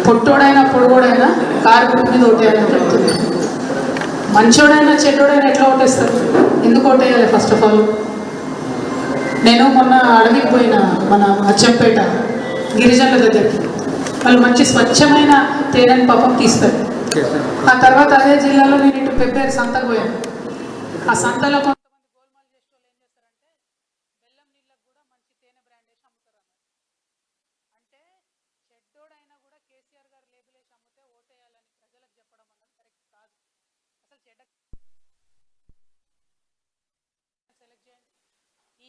పొట్టోడైనా పొడుగోడైనా car గుర్తు మీద ఓటేయాలని చెప్తున్నారు. మంచోడైనా చెడ్డోడైనా ఎట్లా ఓటేస్తారు? ఎందుకు ఓటేయాలి? ఫస్ట్ ఆఫ్ ఆల్ నేను మొన్న అడవికి పోయిన మన అచ్చంపేట గిరిజనుల దగ్గరికి, వాళ్ళు మంచి స్వచ్ఛమైన తేనెని పాపం తీస్తారు. ఆ తర్వాత అదే జిల్లాలో నేను ఇటు పెబ్బేరు సంతకు పోయాను. ఆ సంతలో కొంతమంది గోల్మాల్ చేసే వాళ్ళు ఏం చేస్తారంటే బెల్లం నీళ్ళకు కూడా మంచి తేనె బ్రాండ్ వేసి అమ్ముతారు అన్నమాట. అంటే చెడ్డోడైనా కూడా కేసీఆర్ గారు లేబుల్ వేసి అమ్మితే ఓటేయాలని ప్రజలకు చెప్పడం అన్నది కరెక్ట్ కాదు. అసలు చెడ్డ సెలెక్ట్ చేయండి.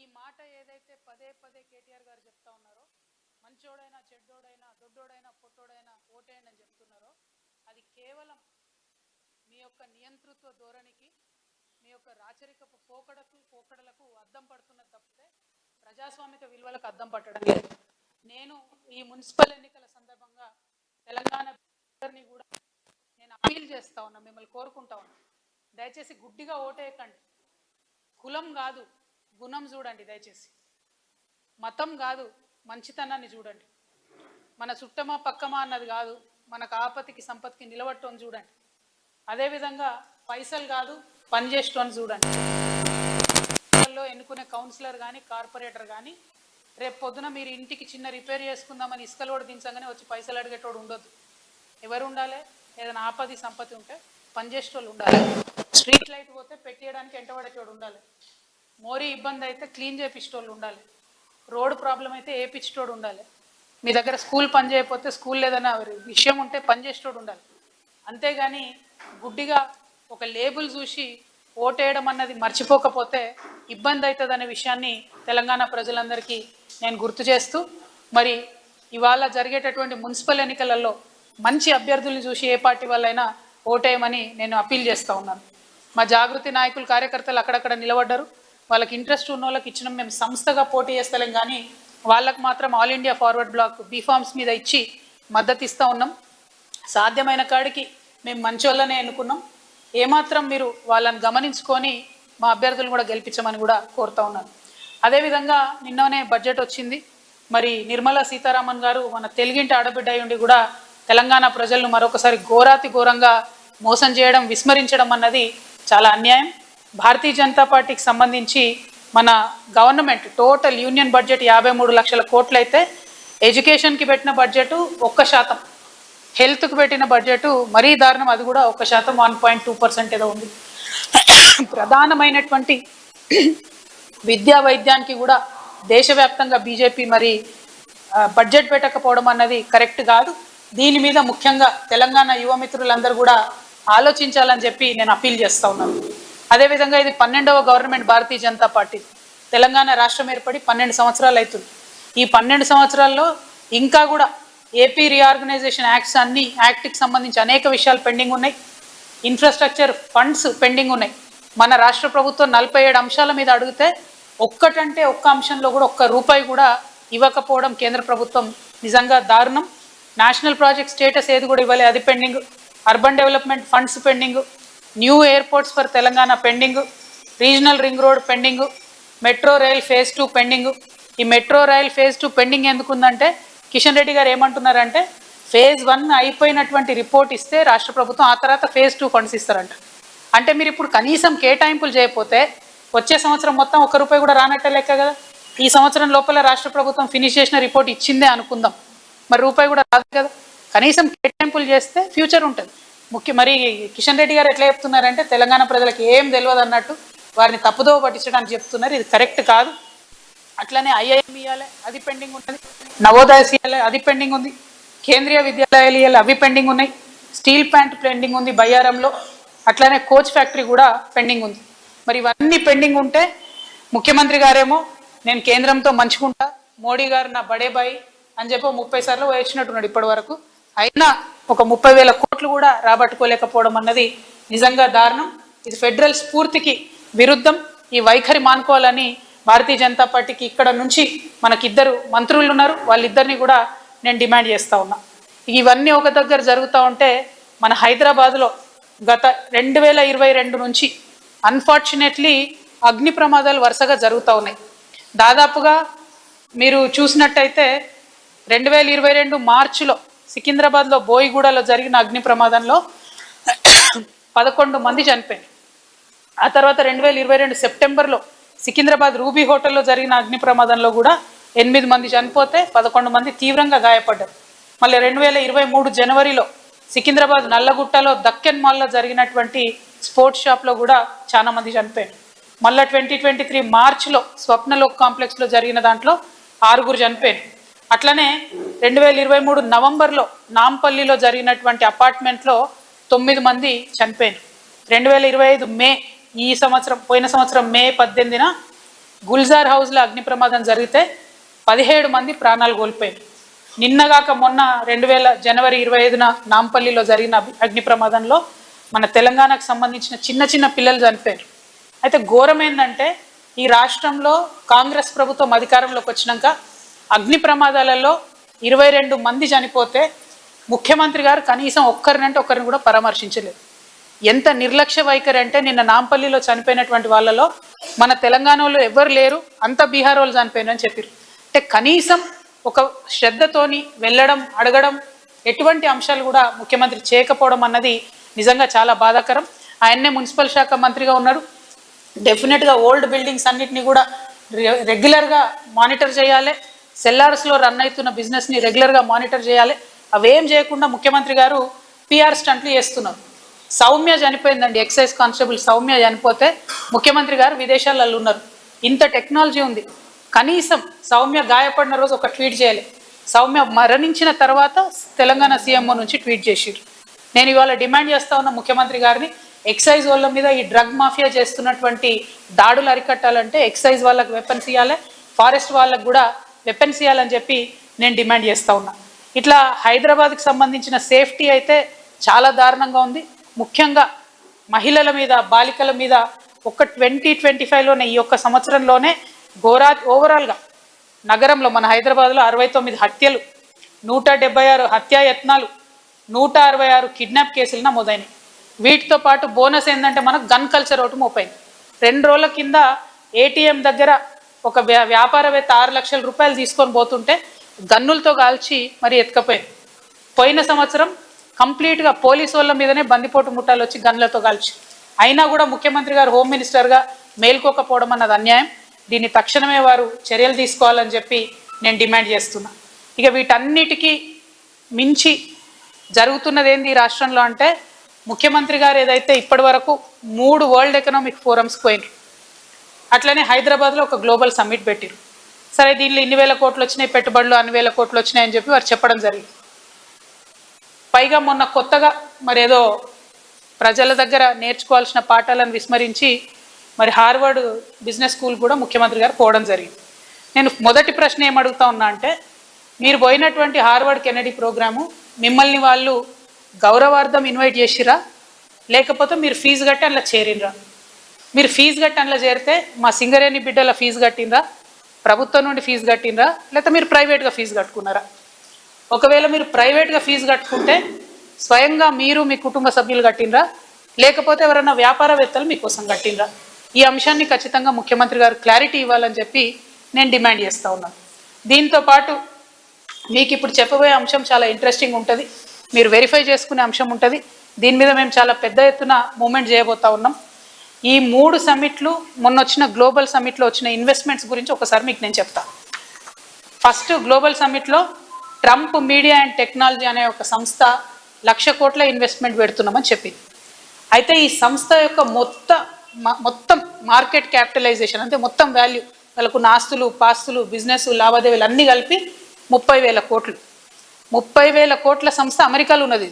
ఈ మాట ఏదైతే పదే పదే కేటీఆర్ గారు చెప్తా ఉన్నారో, మంచోడైనా చెడ్డోడైనా దొడ్డోడైనా పొట్టోడైనా ఓటేయండి అని చెప్తున్నారో, అది కేవలం మీ యొక్క నియంతృత్వ ధోరణికి, మీ యొక్క రాచరికపు పోకడలకు అద్దం పడుతున్నది తప్పితే ప్రజాస్వామిక విలువలకు అద్దం పట్టడం లేదు. నేను ఈ మున్సిపల్ ఎన్నికల సందర్భంగా తెలంగాణ కూడా నేను అపీల్ చేస్తా ఉన్నా, మిమ్మల్ని కోరుకుంటా ఉన్నా, దయచేసి గుడ్డిగా ఓటేయకండి. కులం కాదు గుణం చూడండి, దయచేసి మతం కాదు మంచితనాన్ని చూడండి. మన చుట్టమా పక్కమా అన్నది కాదు, మనకు ఆపతికి సంపత్తికి నిలబట్టని చూడండి. అదేవిధంగా పైసలు కాదు పనిచేసేటోని చూడండి. ఎన్నుకునే కౌన్సిలర్ కానీ కార్పొరేటర్ కానీ రేపు పొద్దున మీరు ఇంటికి చిన్న రిపేర్ చేసుకుందామని ఇసుకలోడు దించగానే వచ్చి పైసలు అడిగేటోడు ఉండొద్దు. ఎవరు ఉండాలి? ఏదైనా ఆపది సంపత్తి ఉంటే పనిచేసేటోళ్ళు ఉండాలి. స్ట్రీట్ లైట్ పోతే పెట్టేయడానికి ఎంటబడేటోడు ఉండాలి. మోరీ ఇబ్బంది అయితే క్లీన్ చేపించేటోళ్ళు ఉండాలి. రోడ్ ప్రాబ్లం అయితే వేయించేటోడు ఉండాలి. మీ దగ్గర స్కూల్ పని చేయకపోతే స్కూల్ ఏదైనా విషయం ఉంటే పనిచేసేటోడు ఉండాలి. అంతేగాని గుడ్డిగా ఒక లేబుల్ చూసి ఓటేయడం అన్నది మర్చిపోకపోతే ఇబ్బంది అవుతుందనే విషయాన్ని తెలంగాణ ప్రజలందరికీ నేను గుర్తు చేస్తూ, మరి ఇవాళ జరిగేటటువంటి మున్సిపల్ ఎన్నికలలో మంచి అభ్యర్థుల్ని చూసి ఏ పార్టీ వాళ్ళైనా ఓటేయమని నేను అప్పీల్ చేస్తూ ఉన్నాను. మా జాగృతి నాయకులు కార్యకర్తలు అక్కడక్కడ నిలబడ్డారు. వాళ్ళకి ఇంట్రెస్ట్ ఉన్న వాళ్ళకి ఇచ్చినాం. మేము సంస్థగా పోటీ చేస్తలేం, కానీ వాళ్ళకు మాత్రం All India Forward Bloc B forms మీద ఇచ్చి మద్దతు ఇస్తూ ఉన్నాం. సాధ్యమైన కాడికి మేము మంచోళ్ళనే ఎన్నుకున్నాం. ఏమాత్రం మీరు వాళ్ళని గమనించుకొని మా అభ్యర్థులను కూడా గెలిపించమని కూడా కోరుతా ఉన్నాను. అదేవిధంగా నిన్ననే బడ్జెట్ వచ్చింది. మరి నిర్మలా సీతారామన్ గారు మన తెలుగింటి ఆడబిడ్డ అయి ఉండి కూడా తెలంగాణ ప్రజలను మరొకసారి ఘోరాతి ఘోరంగా మోసం చేయడం, విస్మరించడం అన్నది చాలా అన్యాయం. భారతీయ జనతా పార్టీకి సంబంధించి మన గవర్నమెంట్ టోటల్ యూనియన్ బడ్జెట్ 53 లక్షల కోట్లు అయితే ఎడ్యుకేషన్కి పెట్టిన బడ్జెట్ 1%, హెల్త్కి పెట్టిన బడ్జెట్ మరీ దారుణం, అది కూడా 1%, 1.2% ఏదో ఉంది. ప్రధానమైనటువంటి విద్యా వైద్యానికి కూడా దేశవ్యాప్తంగా బీజేపీ మరి బడ్జెట్ పెట్టకపోవడం అన్నది కరెక్ట్ కాదు. దీని మీద ముఖ్యంగా తెలంగాణ యువ మిత్రులందరూ కూడా ఆలోచించాలని చెప్పి నేను అప్పీల్ చేస్తూ ఉన్నాను. అదేవిధంగా ఇది 12వ గవర్నమెంట్ భారతీయ జనతా పార్టీ. తెలంగాణ రాష్ట్రం ఏర్పడి 12 సంవత్సరాలు అవుతుంది. ఈ 12 సంవత్సరాల్లో ఇంకా కూడా ఏపీ రీఆర్గనైజేషన్ యాక్ట్కి సంబంధించి అనేక విషయాలు పెండింగ్ ఉన్నాయి. ఇన్ఫ్రాస్ట్రక్చర్ ఫండ్స్ పెండింగ్ ఉన్నాయి. మన రాష్ట్ర ప్రభుత్వం 47 అంశాల మీద అడిగితే ఒక్కటంటే ఒక్క అంశంలో కూడా ఒక్క రూపాయి కూడా ఇవ్వకపోవడం కేంద్ర ప్రభుత్వం నిజంగా దారుణం. నేషనల్ ప్రాజెక్ట్ స్టేటస్ ఏది కూడా ఇవ్వలే, అది pending. Urban development funds pending. New airports for Telangana pending. Regional ring road pending. Metro rail phase 2 pending. ఈ మెట్రో రైల్ ఫేజ్ 2 పెండింగ్ ఎందుకుందంటే కిషన్ రెడ్డి గారు ఏమంటున్నారంటే ఫేజ్ 1 అయిపోయినటువంటి రిపోర్ట్ ఇస్తే రాష్ట్ర ప్రభుత్వం ఆ తర్వాత ఫేజ్ 2 ఫండ్స్ ఇస్తారంట. అంటే మీరు ఇప్పుడు కనీసం కేటాయింపులు చేయకపోతే వచ్చే సంవత్సరం మొత్తం 1 రూపాయి కూడా రానట్టే లెక్క కదా. ఈ సంవత్సరం లోపల రాష్ట్ర ప్రభుత్వం ఫినిష్ చేసిన రిపోర్ట్ ఇచ్చిందే అనుకుందాం, మరి రూపాయి కూడా రాదు కదా. కనీసం కేటాయింపులు చేస్తే ఫ్యూచర్ ఉంటుంది. మరి కిషన్ రెడ్డి గారు ఎట్లా చెప్తున్నారంటే తెలంగాణ ప్రజలకు ఏం తెలియదు అన్నట్టు వారిని తప్పుదోవ పట్టించడానికి చెప్తున్నారు. ఇది కరెక్ట్ కాదు. అట్లనే ఐఐఎం ఇవ్వాలి, అది పెండింగ్ ఉన్నది. నవోదయ ఇవ్వాలి, అది పెండింగ్ ఉంది. కేంద్రీయ విద్యాలయాలు ఇవ్వాలి, అవి పెండింగ్ ఉన్నాయి. స్టీల్ ప్లాంట్ పెండింగ్ ఉంది బయ్యారంలో. అట్లనే కోచ్ ఫ్యాక్టరీ కూడా పెండింగ్ ఉంది. మరి ఇవన్నీ పెండింగ్ ఉంటే ముఖ్యమంత్రి గారేమో నేను కేంద్రంతో మంచుకుంటా, మోడీ గారు నా బడేబాయి అని చెప్పి 30 సార్లు వేసినట్టున్నాడు ఇప్పటి వరకు. అయినా ఒక 30,000 కోట్లు కూడా రాబట్టుకోలేకపోవడం అన్నది నిజంగా దారుణం. ఇది ఫెడరల్ స్ఫూర్తికి విరుద్ధం. ఈ వైఖరి మానుకోవాలని భారతీయ జనతా పార్టీకి ఇక్కడ నుంచి మనకిద్దరు మంత్రులు ఉన్నారు, వాళ్ళిద్దరిని కూడా నేను డిమాండ్ చేస్తూ ఉన్నా. ఇవన్నీ ఒక దగ్గర జరుగుతూ ఉంటే మన హైదరాబాద్లో గత 2022 నుంచి అన్ఫార్చునేట్లీ అగ్ని ప్రమాదాలు వరుసగా జరుగుతూ ఉన్నాయి. దాదాపుగా మీరు చూసినట్టయితే 2022 మార్చిలో సికింద్రాబాద్లో బోయిగూడలో జరిగిన అగ్ని ప్రమాదంలో 11 మంది చనిపోయారు. ఆ తర్వాత 2022 సెప్టెంబర్లో సికింద్రాబాద్ రూబీ హోటల్లో జరిగిన అగ్ని ప్రమాదంలో కూడా 8 మంది చనిపోతే 11 మంది తీవ్రంగా గాయపడ్డారు. మళ్ళీ 2023 జనవరిలో సికింద్రాబాద్ నల్లగుట్టలో దక్కన్ మాల్లో జరిగినటువంటి స్పోర్ట్స్ షాప్లో కూడా చాలా మంది చనిపోయారు. మళ్ళీ 2023 మార్చిలో స్వప్నలోక్ కాంప్లెక్స్లో జరిగిన దాంట్లో 6 చనిపోయారు. అట్లనే 2023 నవంబర్లో నాంపల్లిలో జరిగినటువంటి అపార్ట్మెంట్లో 9 మంది చనిపోయారు. 2025 మే పోయిన సంవత్సరం మే 18న గుల్జార్ హౌస్లో అగ్ని ప్రమాదం జరిగితే 17 మంది ప్రాణాలు కోల్పోయారు. నిన్నగాక మొన్న జనవరి 25న నాంపల్లిలో జరిగిన అగ్ని ప్రమాదంలో మన తెలంగాణకు సంబంధించిన చిన్న పిల్లలు చనిపోయారు. అయితే ఘోరం ఏంటంటే ఈ రాష్ట్రంలో కాంగ్రెస్ ప్రభుత్వం అధికారంలోకి వచ్చినాక అగ్ని ప్రమాదాలలో 22 మంది చనిపోతే ముఖ్యమంత్రి గారు కనీసం ఒక్కరిని కూడా పరామర్శించలేదు. ఎంత నిర్లక్ష్య వైఖరి అంటే నిన్న నాంపల్లిలో చనిపోయినటువంటి వాళ్ళలో మన తెలంగాణలో ఎవరు లేరు, అంతా బీహార్ వాళ్ళు చనిపోయినని చెప్పారు. అంటే కనీసం ఒక శ్రద్ధతోని వెళ్ళడం అడగడం ఎటువంటి అంశాలు కూడా ముఖ్యమంత్రి చేయకపోవడం అన్నది నిజంగా చాలా బాధాకరం. ఆయన్నే మున్సిపల్ శాఖ మంత్రిగా ఉన్నారు. డెఫినెట్గా ఓల్డ్ బిల్డింగ్స్ అన్నిటిని కూడా రెగ్యులర్గా మానిటర్ చేయాలి. సెల్లార్స్లో రన్ అవుతున్న బిజినెస్ని రెగ్యులర్గా మానిటర్ చేయాలి. అవేం చేయకుండా ముఖ్యమంత్రి గారు పిఆర్ స్టంట్లు చేస్తున్నారు. సౌమ్య చనిపోయిందండి, ఎక్సైజ్ కానిస్టేబుల్ సౌమ్య చనిపోతే ముఖ్యమంత్రి గారు విదేశాలలో ఉన్నారు. ఇంత టెక్నాలజీ ఉంది, కనీసం సౌమ్య గాయపడిన రోజు ఒక ట్వీట్ చేయాలి. సౌమ్య మరణించిన తర్వాత తెలంగాణ సీఎంఓ నుంచి ట్వీట్ చేసిరు. నేను ఇవాళ డిమాండ్ చేస్తా ఉన్న ముఖ్యమంత్రి గారిని, ఎక్సైజ్ వాళ్ళ మీద ఈ డ్రగ్ మాఫియా చేస్తున్నటువంటి దాడులు అరికట్టాలంటే ఎక్సైజ్ వాళ్ళకి వెపన్స్ ఇవ్వాలి, ఫారెస్ట్ వాళ్ళకు కూడా వెపన్స్ ఇవ్వాలని చెప్పి నేను డిమాండ్ చేస్తూ ఉన్నా. ఇట్లా హైదరాబాద్కి సంబంధించిన సేఫ్టీ అయితే చాలా దారుణంగా ఉంది. ముఖ్యంగా మహిళల మీద, బాలికల మీద ఒక 2025లోనే ఈ ఒక్క సంవత్సరంలోనే ఓవరాల్గా నగరంలో మన హైదరాబాద్లో 69 హత్యలు, 176 హత్యాయత్నాలు, 166 కిడ్నాప్ కేసులు నమోదైనాయి. వీటితో పాటు బోనస్ ఏంటంటే మనకు గన్ కల్చర్ ఒకటి మోపైంది. 2 రోజుల కింద ఏటీఎం దగ్గర ఒక వ్యాపారవేత్త 6 లక్షల రూపాయలు తీసుకొని పోతుంటే గన్నులతో కాల్చి మరి ఎత్తుకపోయింది. పోయిన సంవత్సరం కంప్లీట్గా పోలీసు వాళ్ళ మీదనే బందిపోటు ముఠాలు వచ్చి గన్లతో కాల్చి, అయినా కూడా ముఖ్యమంత్రి గారు హోమ్ మినిస్టర్గా మేల్కోకపోవడం అన్నది అన్యాయం. దీన్ని తక్షణమే వారు చర్యలు తీసుకోవాలని చెప్పి నేను డిమాండ్ చేస్తున్నా. ఇక వీటన్నిటికీ మించి జరుగుతున్నది ఏంది ఈ రాష్ట్రంలో అంటే, ముఖ్యమంత్రి గారు ఏదైతే ఇప్పటి వరకు 3 వరల్డ్ ఎకనామిక్ ఫోరమ్స్ పోయినారు, అట్లనే హైదరాబాద్లో ఒక గ్లోబల్ సమ్మిట్ పెట్టారు. సరే దీనిలో ఇన్ని వేల కోట్లు వచ్చినాయి, పెట్టుబడులు అన్ని వేల కోట్లు వచ్చినాయని చెప్పి వారు చెప్పడం జరిగింది. పైగా మొన్న కొత్తగా మరేదో ప్రజల దగ్గర నేర్చుకోవాల్సిన పాఠాలను విస్మరించి మరి హార్వర్డ్ బిజినెస్ స్కూల్ కూడా ముఖ్యమంత్రి గారు పోవడం జరిగింది. నేను మొదటి ప్రశ్న ఏమడుగుతా ఉన్నా అంటే, మీరు పోయినటువంటి హార్వర్డ్ కెనడీ ప్రోగ్రాము మిమ్మల్ని వాళ్ళు గౌరవార్థం ఇన్వైట్ చేసిరా, లేకపోతే మీరు ఫీజు కట్టి అందులో చేరినరా? మీరు ఫీజు కట్టి అందులో చేరితే మా సింగరేణి బిడ్డల ఫీజు కట్టినరా, ప్రభుత్వం నుండి ఫీజు కట్టినరా, లేకపోతే మీరు ప్రైవేట్గా ఫీజు కట్టుకున్నారా? ఒకవేళ మీరు ప్రైవేట్గా ఫీజు కట్టుకుంటే స్వయంగా మీరు మీ కుటుంబ సభ్యులు కట్టినరా, లేకపోతే ఎవరైనా వ్యాపారవేత్తలు మీకోసం కట్టినరా? ఈ అంశాన్ని ఖచ్చితంగా ముఖ్యమంత్రి గారు క్లారిటీ ఇవ్వాలని చెప్పి నేను డిమాండ్ చేస్తూ ఉన్నాను. దీంతో పాటు మీకు ఇప్పుడు చెప్పబోయే అంశం చాలా ఇంట్రెస్టింగ్ ఉంటుంది, మీరు వెరిఫై చేసుకునే అంశం ఉంటుంది. దీని మీద మేము చాలా పెద్ద ఎత్తున మూమెంట్ చేయబోతా ఉన్నాం. ఈ 3 సమ్మిట్లు, మొన్న వచ్చిన గ్లోబల్ సమ్మిట్లో వచ్చిన ఇన్వెస్ట్మెంట్స్ గురించి ఒకసారి మీకు నేను చెప్తాను. ఫస్ట్ గ్లోబల్ సమ్మిట్లో ట్రంప్ మీడియా అండ్ టెక్నాలజీ అనే ఒక సంస్థ 1,00,000 కోట్ల ఇన్వెస్ట్మెంట్ పెడుతున్నామని చెప్పింది. అయితే ఈ సంస్థ యొక్క మొత్తం మార్కెట్ క్యాపిటలైజేషన్ అంటే మొత్తం వాల్యూ, వాళ్ళకు ఆస్తులు, పాస్తులు, బిజినెస్ లావాదేవీలు అన్నీ కలిపి 30,000 కోట్లు. 30,000 కోట్ల సంస్థ అమెరికాలో ఉన్నది.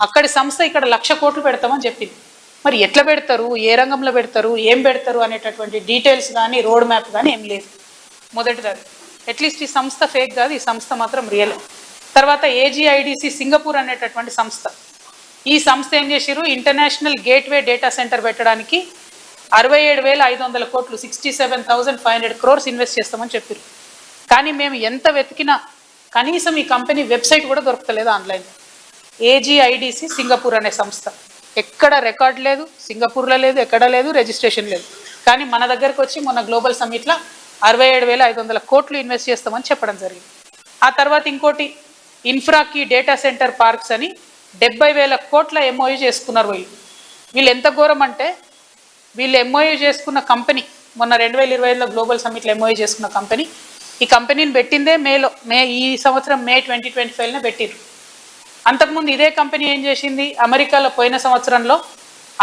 అక్కడి సంస్థ ఇక్కడ 1,00,000 కోట్లు పెడతామని చెప్పింది. మరి ఎట్లా పెడతారు, ఏ రంగంలో పెడతారు, ఏం పెడతారు అనేటటువంటి డీటెయిల్స్ కానీ రోడ్ మ్యాప్ కానీ ఏం లేదు. మొదటిది అది. అట్లీస్ట్ ఈ సంస్థ ఫేక్ కాదు, ఈ సంస్థ మాత్రం రియల్. తర్వాత AGIDC సింగపూర్ అనేటటువంటి సంస్థ, ఈ సంస్థ ఏం చేసిరు, ఇంటర్నేషనల్ గేట్వే డేటా సెంటర్ పెట్టడానికి 67,500 కోట్లు 67,500 crores ఇన్వెస్ట్ చేస్తామని చెప్పారు. కానీ మేము ఎంత వెతికినా కనీసం ఈ కంపెనీ వెబ్సైట్ కూడా దొరకలేదు ఆన్లైన్. AGIDC సింగపూర్ అనే సంస్థ, ఎక్కడ రికార్డ్ లేదు, సింగపూర్లో లేదు, ఎక్కడ లేదు, రిజిస్ట్రేషన్ లేదు. కానీ మన దగ్గరకు వచ్చి మొన్న గ్లోబల్ సమ్మిట్లో 67,500 కోట్లు ఇన్వెస్ట్ చేస్తామని చెప్పడం జరిగింది. ఆ తర్వాత ఇంకోటి ఇన్ఫ్రాకి డేటా సెంటర్ పార్క్స్ అని 70,000 కోట్ల ఎంఓయూ చేసుకున్నారు వీళ్ళు ఎంత ఘోరం అంటే వీళ్ళు ఎంఓయూ చేసుకున్న కంపెనీ మొన్న 2025లో గ్లోబల్ సమ్మిట్లో ఎంఓయూ చేసుకున్న కంపెనీ, ఈ కంపెనీని పెట్టిందే ఈ సంవత్సరం మే 2025 పెట్టిరు. అంతకుముందు ఇదే కంపెనీ ఏం చేసింది, అమెరికాలో పోయిన సంవత్సరంలో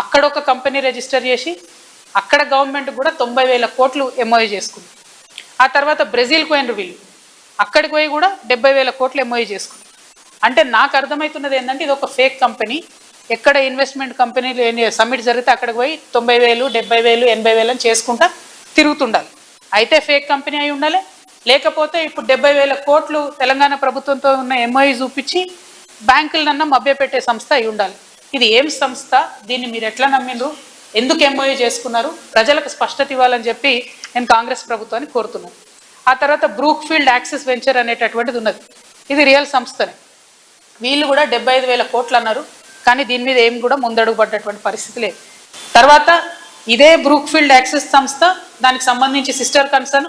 అక్కడ ఒక కంపెనీ రిజిస్టర్ చేసి అక్కడ గవర్నమెంట్ కూడా 90,000 కోట్లు ఎంఓయూ చేసుకుంది. ఆ తర్వాత బ్రెజిల్కి పోయినరు వీళ్ళు, అక్కడికి పోయి కూడా 70,000 కోట్లు ఎంఓయూ చేసుకుంది. అంటే నాకు అర్థమవుతున్నది ఏంటంటే ఇది ఒక ఫేక్ కంపెనీ. ఎక్కడ ఇన్వెస్ట్మెంట్ కంపెనీలు సమ్మిట్ జరిగితే అక్కడికి పోయి 90,000, 70,000, 80,000 అని చేసుకుంటా తిరుగుతుండాలి. అయితే ఫేక్ కంపెనీ అయి ఉండాలి, లేకపోతే ఇప్పుడు 70,000 కోట్లు తెలంగాణ ప్రభుత్వంతో ఉన్న ఎంఓయూ చూపించి బ్యాంకులనన్నా మభ్యపెట్టే సంస్థ అయి ఉండాలి. ఇది ఏం సంస్థ, దీన్ని మీరు ఎట్లా నమ్మిండ్రు, ఎందుకు ఎంఓయూ చేసుకున్నారు, ప్రజలకు స్పష్టత ఇవ్వాలని చెప్పి నేను కాంగ్రెస్ ప్రభుత్వాన్ని కోరుతున్నాను. ఆ తర్వాత బ్రూక్ఫీల్డ్ యాక్సిస్ వెంచర్ అనేటటువంటిది ఉన్నది, ఇది రియల్ సంస్థనే. వీళ్ళు కూడా 75,000 కోట్లు అన్నారు, కానీ దీని మీద ఏం కూడా ముందడుగు పడ్డటువంటి పరిస్థితి లేదు. తర్వాత ఇదే బ్రూక్ఫీల్డ్ యాక్సిస్ సంస్థ, దానికి సంబంధించి సిస్టర్ కన్సర్న్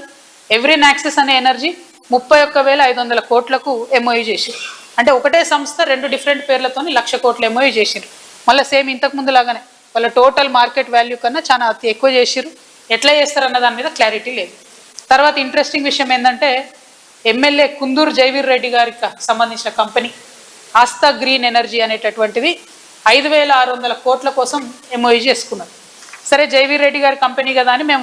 ఎవ్రీన్ యాక్సిస్ అనే ఎనర్జీ 31,500 కోట్లకు ఎంఓయూ చేసి, అంటే ఒకటే సంస్థ 2 డిఫరెంట్ పేర్లతో 1,00,000 కోట్లు ఎంఓయూ చేసిరు. మళ్ళీ సేమ్ ఇంతకు ముందు లాగానే వాళ్ళ టోటల్ మార్కెట్ వాల్యూ కన్నా చాలా ఎక్కువ చేసిరు. ఎట్లా చేస్తారన్న దాని మీద క్లారిటీ లేదు. తర్వాత ఇంట్రెస్టింగ్ విషయం ఏంటంటే ఎమ్మెల్యే కుందూరు జైవీర్ రెడ్డి గారికి సంబంధించిన కంపెనీ ఆస్థా గ్రీన్ ఎనర్జీ అనేటటువంటిది 5,600 కోట్ల కోసం ఎంఓయూ చేసుకున్నారు. సరే జైవీర్ రెడ్డి గారి కంపెనీ కదా అని మేము